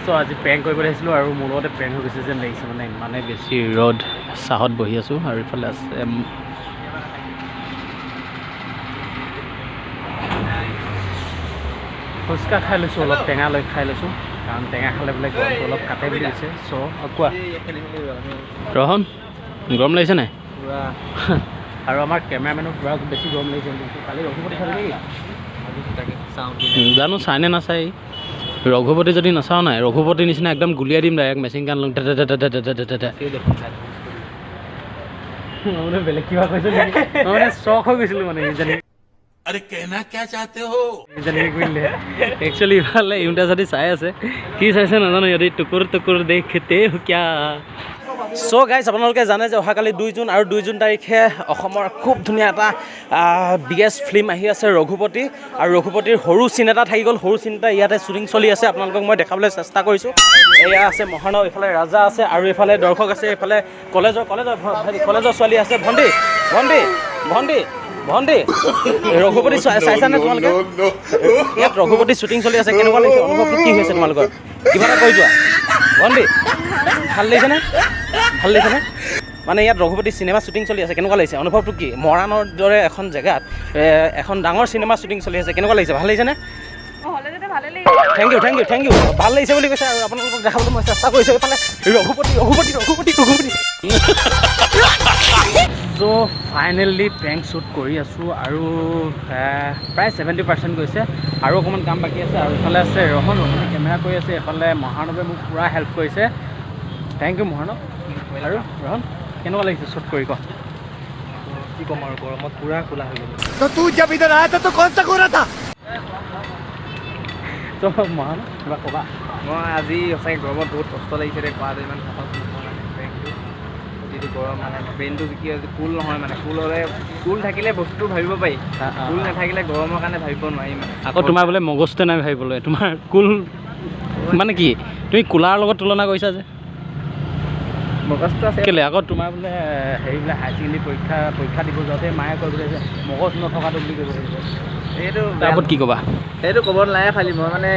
চ' আজি প্ৰেংক কৰিবলৈ আহিছিলোঁ আৰু মোৰ লগতে প্ৰেংক হৈ গৈছে যেন লাগিছে মানে ইমানে বেছি ৰ'দ চাহত বহি আছোঁ আৰু ইফালে আছে ফুচকা খাই লৈছোঁ অলপ টেঙা লৈ খাই লৈছোঁ কাৰণ টেঙা খালে বোলে গৰমটো অলপ কাটে বুলি কৈছে চ' কোৱা ৰহন গৰম লাগিছে নাই আৰু আমাৰ কেমেৰামেনৰ পূৰা বেছি গৰম লাগিছে কালি ৰঘুপতি খালে নেকি জানো চাইনে নাচাই ৰঘুপতি যদি নাচাওঁ নাই ৰঘুপতি নিচিনা একদম গুলিয়াই দিম ডাইৰেক্ট মেচিন গান লওঁ মানে বেলেগ কিবা কৈছোঁ মানে চখ হৈ গৈছিলোঁ মানে ইজানি अरे कहना क्या चाहते हो একচুৱেলি ইফালে ইউনিটা যদি চাই আছে কি চাইছে নাজানো ইহঁতি টুকুৰ টুকুৰ দেখতে কিয়া চ' গাইজ আপোনালোকে জানে যে অহাকালি 2 জুন আৰু 2 জুন তাৰিখে অসমৰ খুব ধুনীয়া এটা বিগেষ্ট ফিল্ম আহি আছে ৰঘুপতি আৰু ৰঘুপতিৰ সৰু চিন এটা থাকি গ'ল সৰু চিন এটা ইয়াতে শ্বুটিং চলি আছে আপোনালোকক মই দেখাবলৈ চেষ্টা কৰিছোঁ এয়া আছে মহানৱ এইফালে ৰাজা আছে আৰু এইফালে দৰ্শক আছে এইফালে কলেজৰ ছোৱালী আছে ভণ্টি ৰঘুপতি চাইছানে তোমালোকে ইয়াত ৰঘুপতি শ্বুটিং চলি আছে কেনেকুৱা লাগিছে অনুভৱটো কি হৈছে তোমালোকৰ কিবা এটা কৈ যোৱা ভণ্টি ভাল লাগিছেনে মানে ইয়াত ৰঘুপতি চিনেমা শ্বুটিং চলি আছে কেনেকুৱা লাগিছে অনুভৱটো কি মৰাণৰ দৰে এখন জেগাত এখন ডাঙৰ চিনেমা শ্বুটিং চলি আছে কেনেকুৱা লাগিছে ভাল লাগিছেনে থেংক ইউ ভাল লাগিছে বুলি কৈছে আৰু আপোনালোকক দেখাবলৈ মই চেষ্টা কৰিছোঁ এইফালে ৰঘুপতি চ' ফাইনেলি প্ৰেংক শ্বুট কৰি আছোঁ আৰু প্ৰায় 70% গৈছে আৰু অকণমান কাম বাকী আছে আৰু এইফালে আছে ৰহনে কেমেৰা কৰি আছে এইফালে মহানৱে মোক পূৰা হেল্প কৰিছে থেংক ইউ মহানৱ আৰু ৰহন কেনেকুৱা লাগিছে শ্বুট কৰি ক কি ক'ম আৰু গৰমত পূৰা কোলা হৈ গ'ল ত' মহানৱ কিবা ক'বা মই আজি সঁচাকৈ গৰমত বহুত কষ্ট লাগিছে দে কোৱাটো ইমান যিটো গৰম মানে ব্ৰেইনটো কি হয় কুল নহয় মানে কুল থাকিলে বস্তুটো ভাবিব পাৰি কুল নাথাকিলে গৰমৰ কাৰণে ভাবিব নোৱাৰি মানে আকৌ তোমাৰ বোলে মগজটোৱে নাই ভাবিবলৈ তোমাৰ কুল মানে কি তুমি কুলাৰ লগত তুলনা কৰিছা যে মগজটো আছে কেলে আকৌ তোমাৰ বোলে হেৰি বোলে হায়াৰ ছেকেণ্ডেৰী পৰীক্ষা দিব যাওঁতে মায়ে কৈ বোলে যে মগজ নথকাটো বুলি কৰিব লাগিব সেইটো তাৰপৰত কি ক'বা সেইটো ক'ব নালাগে খালি মই মানে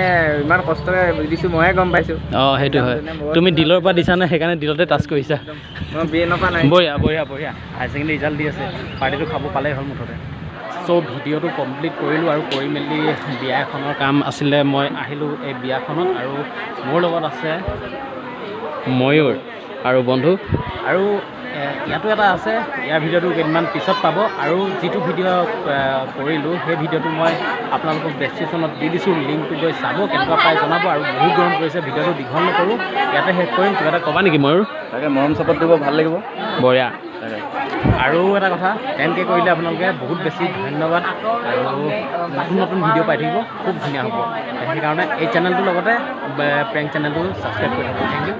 ইমান কষ্টৰে দিছোঁ ময়ে গম পাইছোঁ অঁ সেইটো হয় তুমি দিলৰ পৰা দিছা নে সেইকাৰণে দিলতে টাচ কৰিছা মই ব্ৰেইনৰ পৰা নাই বঢ়িয়া হায়াৰ ছেকেণ্ডেৰী ৰিজাল্ট দি আছে পাৰ্টিটো খাব পালেই হ'ল মুঠতে চ' ভিডিঅ'টো কমপ্লিট কৰিলোঁ আৰু কৰি মেলি বিয়া এখনৰ কাম আছিলে মই আহিলোঁ এই বিয়াখনত আৰু মোৰ লগত আছে ময়ূৰ আৰু বন্ধু আৰু ইয়াতো এটা আছে ইয়াৰ ভিডিঅ'টো কেইদিনমান পিছত পাব আৰু যিটো ভিডিঅ' কৰিলোঁ সেই ভিডিঅ'টো মই আপোনালোকক ডেছক্ৰিপশ্যনত দি দিছোঁ লিংকটো গৈ চাব কেনেকুৱা পাই জনাব আৰু বহুত গৰম কৰিছে ভিডিঅ'টো দীঘল নকৰোঁ ইয়াতে শেষ কৰিম কিবা এটা ক'বা নেকি ময়ূৰ তাকে মৰম চাপৰ্ট দিব ভাল লাগিব বঢ়িয়া আৰু এটা কথা 10K কৰিলে আপোনালোকে বহুত বেছি ধন্যবাদ আৰু নতুন ভিডিঅ' পাই থাকিব খুব ধুনীয়া হ'ব সেইকাৰণে এই চেনেলটোৰ লগতে প্ৰেংক চেনেলটো ছাবস্ক্ৰাইব কৰি থাকিব থেংক ইউ